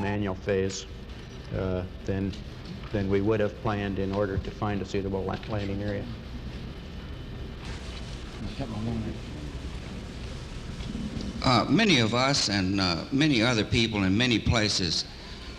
manual phase than we would have planned in order to find a suitable landing area. Many of us and many other people in many places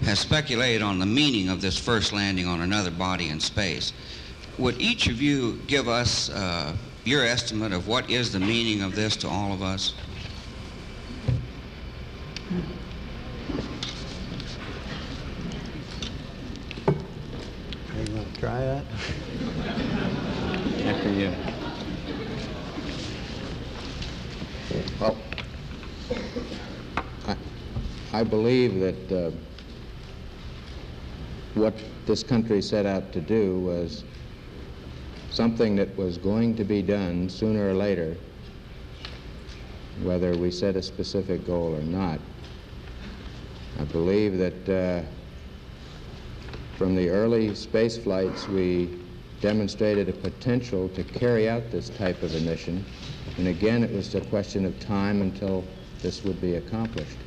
have speculated on the meaning of this first landing on another body in space. Would each of you give us your estimate of what is the meaning of this to all of us? You want to try that? After you. Well, I believe that what this country set out to do was something that was going to be done sooner or later, whether we set a specific goal or not. I believe that from the early space flights, we demonstrated a potential to carry out this type of a mission. And again, it was a question of time until this would be accomplished.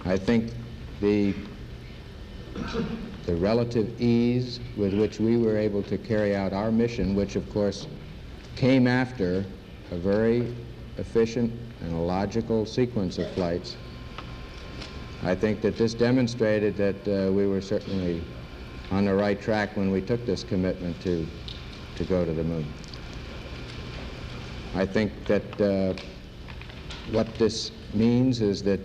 I think the relative ease with which we were able to carry out our mission, which of course came after a very efficient and a logical sequence of flights, I think that this demonstrated that we were certainly on the right track when we took this commitment to go to the moon. I think that what this means is that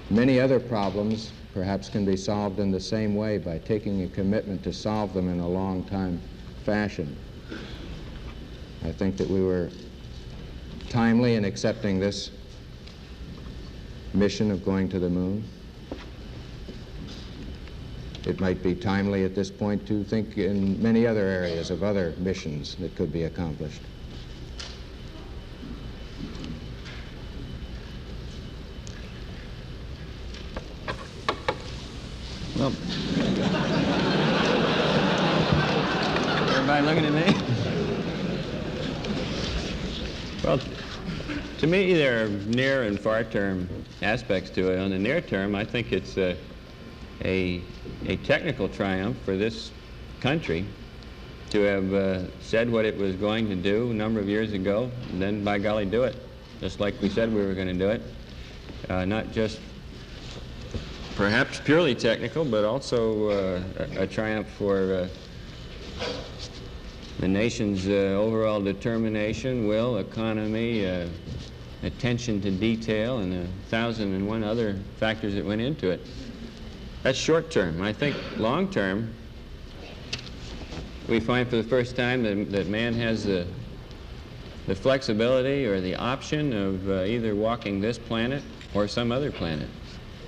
many other problems perhaps can be solved in the same way by taking a commitment to solve them in a long time fashion. I think that we were timely in accepting this mission of going to the moon. It might be timely at this point to think in many other areas of other missions that could be accomplished. Well, everybody looking at me? Well, to me, there are near and far-term aspects to it. On the near term, I think it's a technical triumph for this country to have said what it was going to do a number of years ago, and then, by golly, do it, just like we said we were going to do it. Not just perhaps purely technical, but also a triumph for the nation's overall determination, will, economy, attention to detail, and 1,001 other factors that went into it. That's short term. I think long term, we find for the first time that man has the flexibility or the option of either walking this planet or some other planet,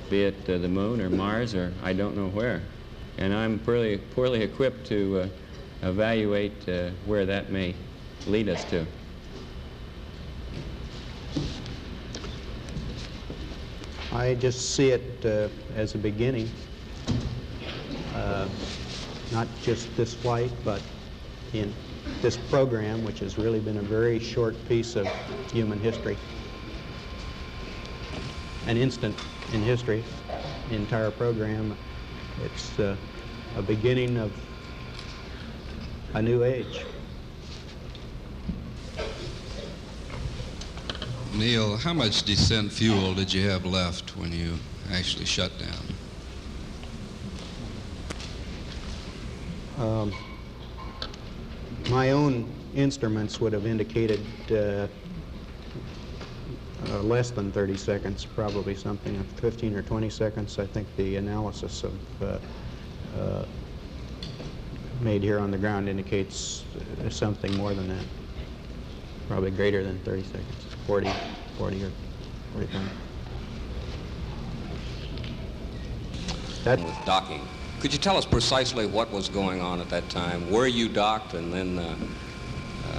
be it the moon or Mars or I don't know where. And I'm poorly equipped to evaluate where that may lead us to. I just see it as a beginning, not just this flight, but in this program, which has really been a very short piece of human history. An instant in history, the entire program. It's a beginning of a new age. Neil, how much descent fuel did you have left when you actually shut down? My own instruments would have indicated less than 30 seconds, probably something of 15 or 20 seconds. I think the analysis of made here on the ground indicates something more than that, probably greater than 30 seconds, 40 or 45. That was docking. Could you tell us precisely what was going on at that time? Were you docked, and then?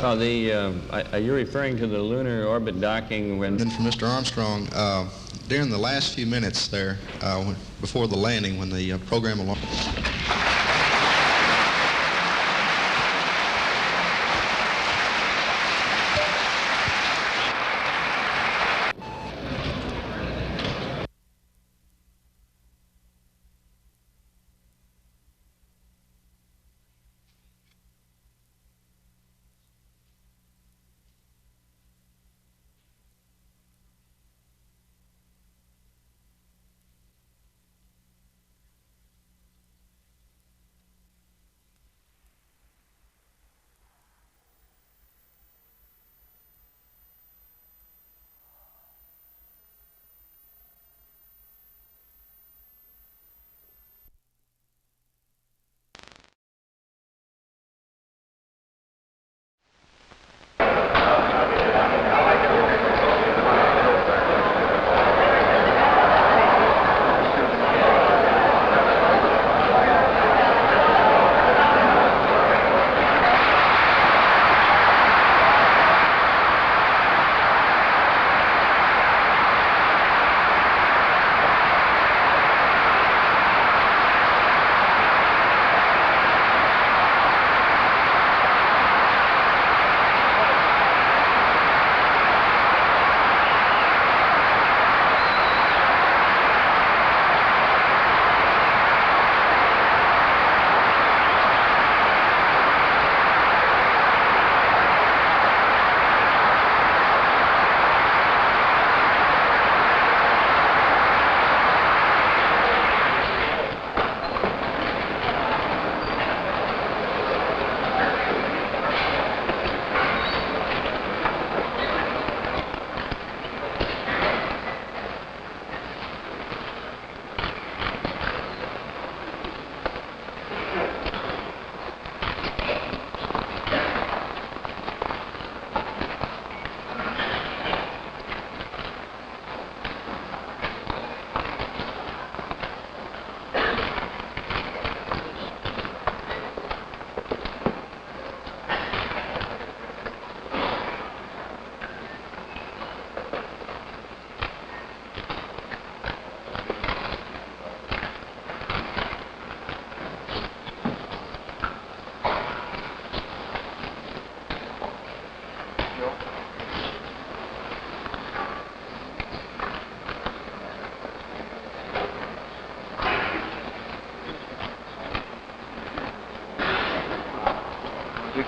Are you referring to the lunar orbit docking when? And from Mr. Armstrong, during the last few minutes there, before the landing, when the program alarm.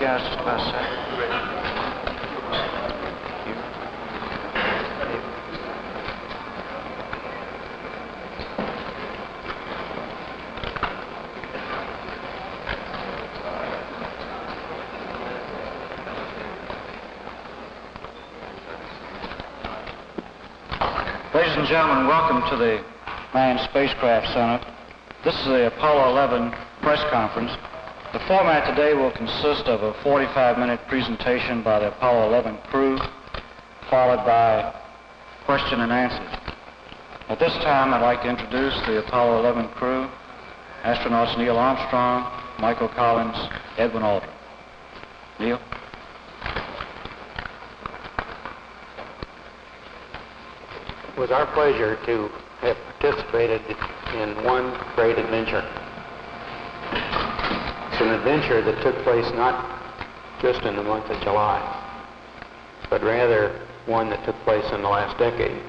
guys just about a second. Ladies and gentlemen, welcome to the Manned Spacecraft Center. This is the Apollo 11 press conference. The format today will consist of a 45-minute presentation by the Apollo 11 crew, followed by question and answers. At this time, I'd like to introduce the Apollo 11 crew, astronauts Neil Armstrong, Michael Collins, Edwin Aldrin. Neil? It was our pleasure to have participated in one great adventure. It's an adventure that took place not just in the month of July, but rather one that took place in the last decade.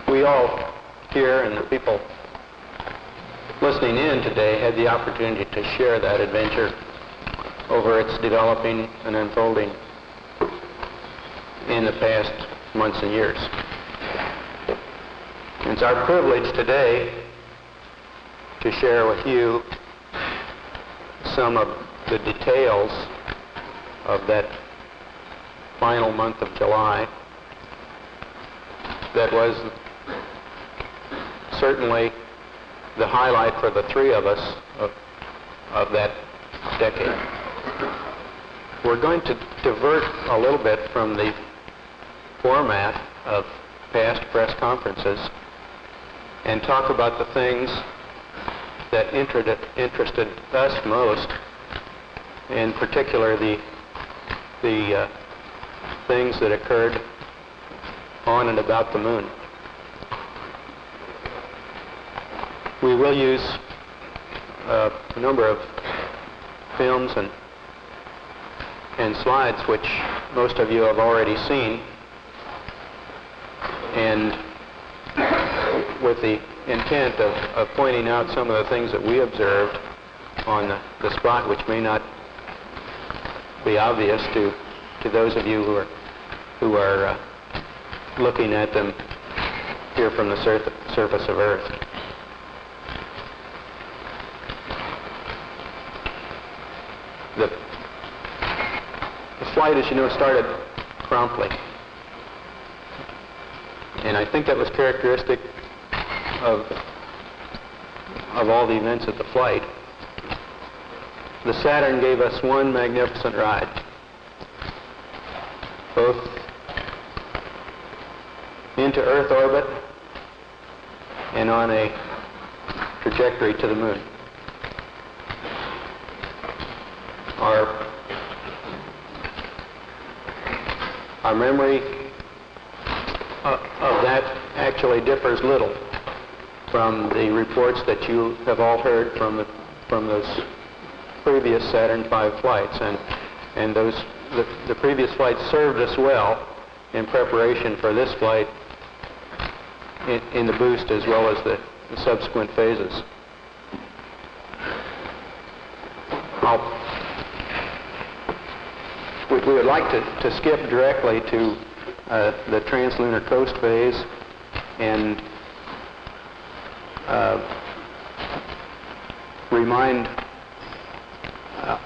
We all here and the people listening in today had the opportunity to share that adventure over its developing and unfolding in the past months and years. It's our privilege today to share with you some of the details of that final month of July that was certainly the highlight for the three of us of that decade. We're going to divert a little bit from the format of past press conferences and talk about the things that interested us most, in particular the things that occurred on and about the moon. We will use a number of films and slides which most of you have already seen, and with the intent of pointing out some of the things that we observed on the spot which may not be obvious to those of you who are looking at them here from the surface of Earth. The flight, as you know, started promptly. And I think that was characteristic of all the events at the flight. The Saturn gave us one magnificent ride, both into Earth orbit and on a trajectory to the moon. Our memory of that actually differs little from the reports that you have all heard from those previous Saturn V flights, and the previous flights served us well in preparation for this flight in the boost as well as the subsequent phases. We would like to skip directly to the translunar coast phase and remind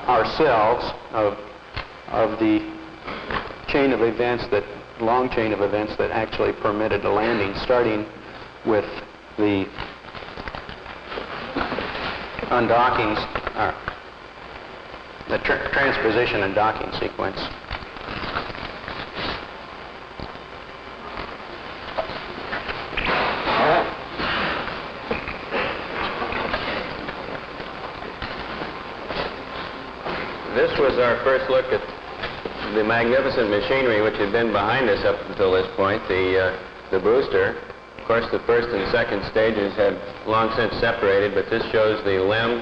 ourselves of the long chain of events that actually permitted a landing, starting with the undockings, the transposition and docking sequence. This was our first look at the magnificent machinery which had been behind us up until this point, the booster. Of course, the first and second stages have long since separated, but this shows the LEM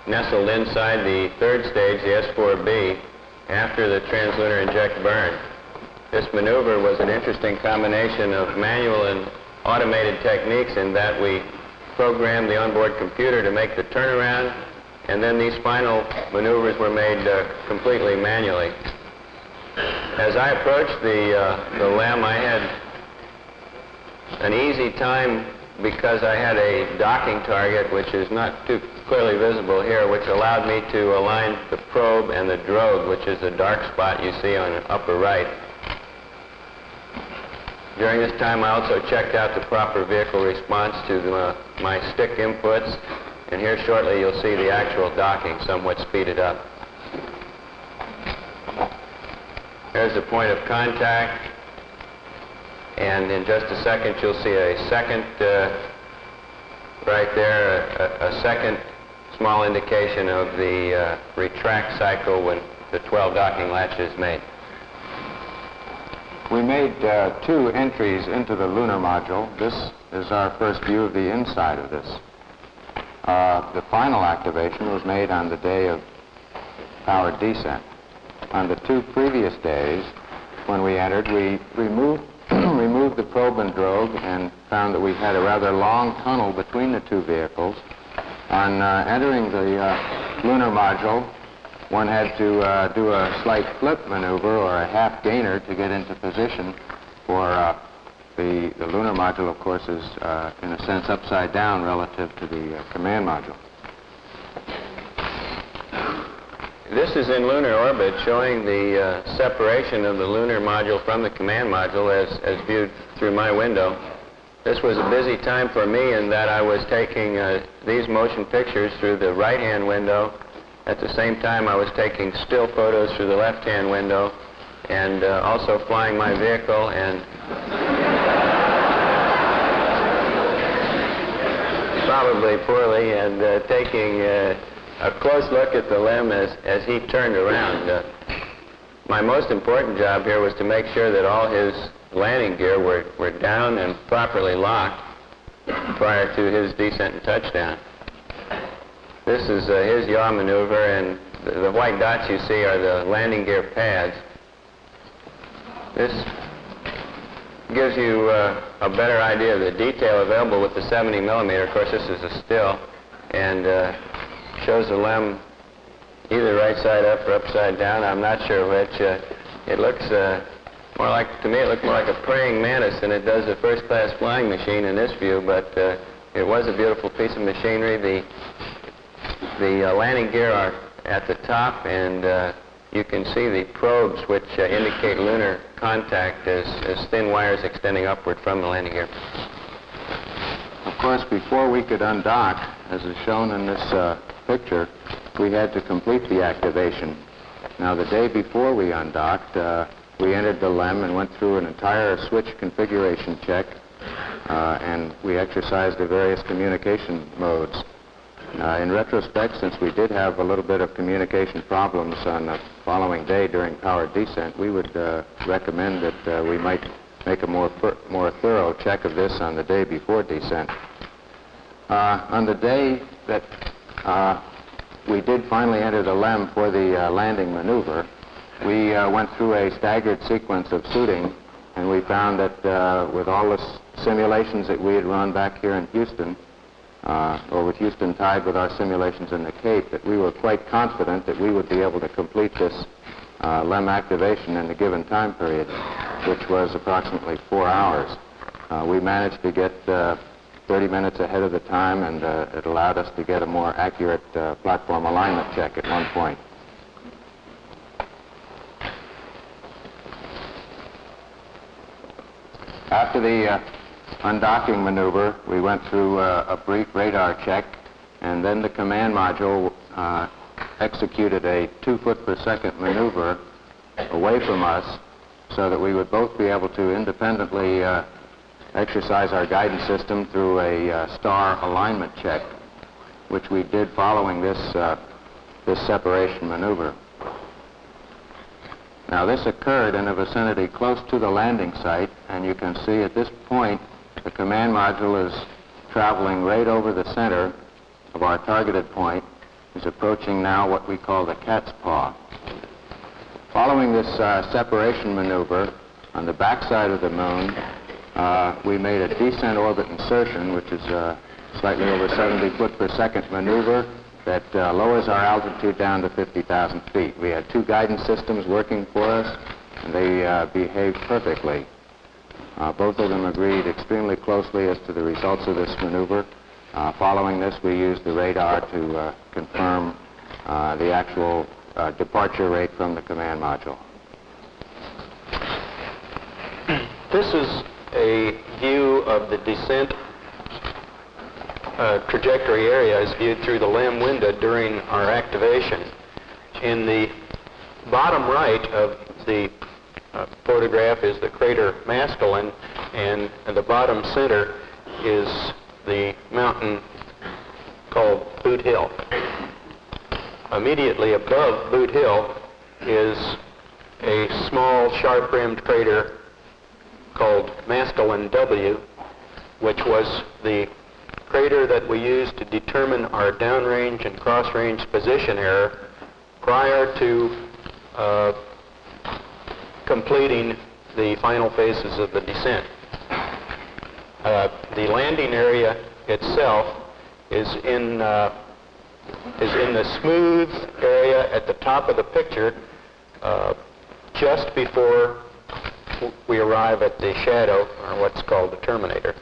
nestled inside the third stage, the S4B, after the translunar inject burn. This maneuver was an interesting combination of manual and automated techniques in that we programmed the onboard computer to make the turnaround, and then these final maneuvers were made completely manually. As I approached the LEM, I had an easy time because I had a docking target, which is not too clearly visible here, which allowed me to align the probe and the drogue, which is the dark spot you see on the upper right. During this time, I also checked out the proper vehicle response to my stick inputs, and here shortly you'll see the actual docking somewhat speeded up. There's the point of contact, and in just a second you'll see a second, right there, a second small indication of the retract cycle when the 12 docking latch is made. We made 2 entries into the lunar module. This is our first view of the inside of this. The final activation was made on the day of powered descent. On the 2 previous days, when we entered, we removed the probe and drogue and found that we had a rather long tunnel between the 2 vehicles. On entering the lunar module, one had to do a slight flip maneuver or a half gainer to get into position, for the lunar module, of course, is in a sense upside down relative to the command module. This is in lunar orbit, showing the separation of the lunar module from the command module as viewed through my window. This was a busy time for me in that I was taking these motion pictures through the right-hand window. At the same time, I was taking still photos through the left-hand window, and also flying my vehicle and probably poorly, and taking a close look at the LEM as he turned around. My most important job here was to make sure that all his landing gear were down and properly locked prior to his descent and touchdown. This is his yaw maneuver, and the white dots you see are the landing gear pads. This gives you a better idea of the detail available with the 70 millimeter. Of course, this is a still, and shows the LEM either right side up or upside down. I'm not sure which. It looks more like, to me, it looked more like a praying mantis than it does a first-class flying machine in this view, but it was a beautiful piece of machinery. The landing gear are at the top, and you can see the probes which indicate lunar contact as thin wires extending upward from the landing gear. Of course, before we could undock, as is shown in this picture, we had to complete the activation. Now, the day before we undocked, we entered the LEM and went through an entire switch configuration check, and we exercised the various communication modes. In retrospect, since we did have a little bit of communication problems on the following day during powered descent, we would recommend that we might make a more thorough check of this on the day before descent. On the day that we did finally enter the LEM for the landing maneuver, we went through a staggered sequence of suiting, and we found that with all the simulations that we had run back here in Houston, or with Houston tied with our simulations in the Cape, that we were quite confident that we would be able to complete this LEM activation in the given time period, which was approximately 4 hours. We managed to get 30 minutes ahead of the time, and it allowed us to get a more accurate platform alignment check at one point. After the undocking maneuver, we went through a brief radar check, and then the command module executed a 2 foot per second maneuver away from us so that we would both be able to independently exercise our guidance system through a star alignment check, which we did following this separation maneuver. Now, this occurred in a vicinity close to the landing site, and you can see at this point the command module is traveling right over the center of our targeted point, is approaching now what we call the cat's paw. Following this separation maneuver, on the backside of the moon, we made a descent orbit insertion, which is slightly over 70 foot per second maneuver that lowers our altitude down to 50,000 feet. We had two guidance systems working for us, and they behaved perfectly. Both of them agreed extremely closely as to the results of this maneuver. Following this, we used the radar to confirm the actual departure rate from the command module. This is a view of the descent trajectory area as viewed through the LEM window during our activation. In the bottom right of the photograph is the crater Maskelyne, and in the bottom center is the mountain called Boot Hill. Immediately above Boot Hill is a small sharp-rimmed crater called Maskelyne W, which was the crater that we used to determine our downrange and cross-range position error prior to completing the final phases of the descent. The landing area itself is in the smooth area at the top of the picture just before we arrive at the shadow, or what's called the terminator.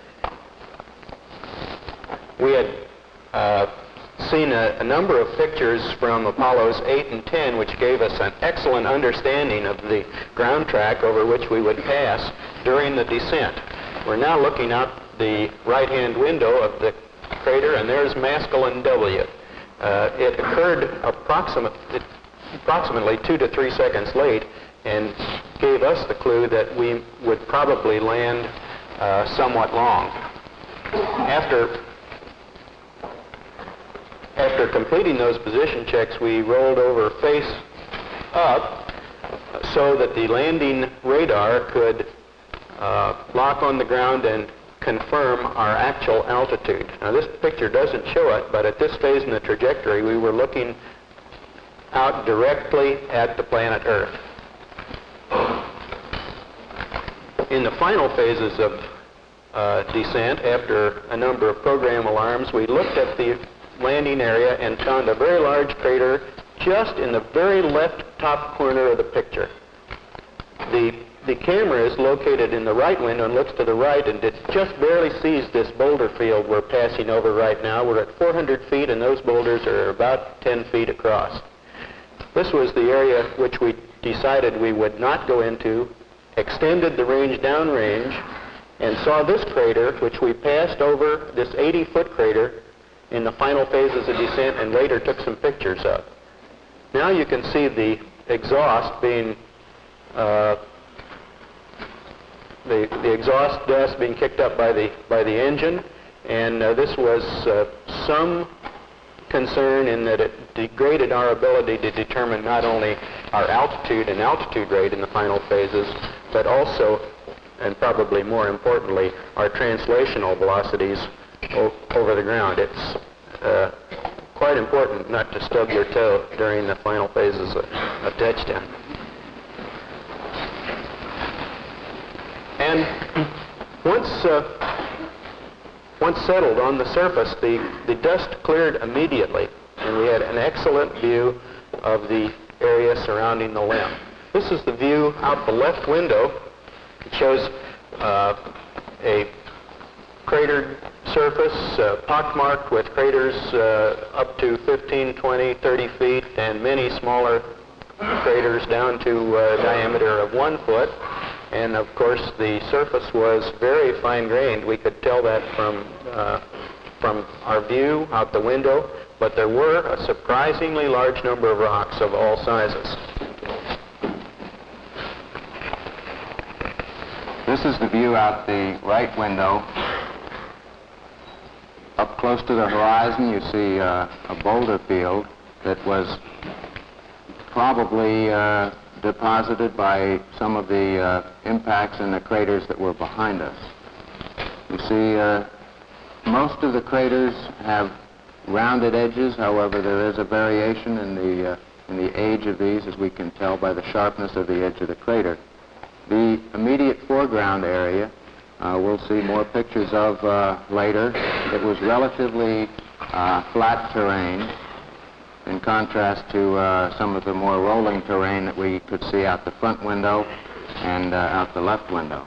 We had seen a number of pictures from Apollos 8 and 10 which gave us an excellent understanding of the ground track over which we would pass during the descent. We're now looking out the right-hand window of the crater, and there's Maskelyne W. It occurred approximately 2 to 3 seconds late, and gave us the clue that we would probably land somewhat long. After completing those position checks, we rolled over face up so that the landing radar could lock on the ground and confirm our actual altitude. Now, this picture doesn't show it, but at this phase in the trajectory, we were looking out directly at the planet Earth. In the final phases of descent, after a number of program alarms, we looked at the landing area and found a very large crater just in the very left top corner of the picture. The camera is located in the right window and looks to the right, and it just barely sees this boulder field we're passing over right now. We're at 400 feet, and those boulders are about 10 feet across. This was the area which we decided we would not go into, extended the range downrange, and saw this crater, which we passed over, this 80-foot crater, in the final phases of descent, and later took some pictures of. Now you can see the exhaust being, the exhaust dust being kicked up by the engine, and this was some concern in that it degraded our ability to determine not only our altitude and altitude rate in the final phases, but also, and probably more importantly, our translational velocities over the ground. It's quite important not to stub your toe during the final phases of touchdown. And once settled on the surface, the dust cleared immediately, and we had an excellent view of the area surrounding the LEM. This is the view out the left window. It shows a cratered surface, pockmarked with craters up to 15, 20, 30 feet, and many smaller craters down to a diameter of 1 foot. And of course, the surface was very fine-grained. We could tell that from our view out the window, but there were a surprisingly large number of rocks of all sizes. This is the view out the right window. Up close to the horizon, you see a boulder field that was probably deposited by some of the impacts in the craters that were behind us. You see, most of the craters have rounded edges. However, there is a variation in the age of these, as we can tell by the sharpness of the edge of the crater. The immediate foreground area we'll see more pictures of later. it was relatively flat terrain, in contrast to some of the more rolling terrain that we could see out the front window and out the left window.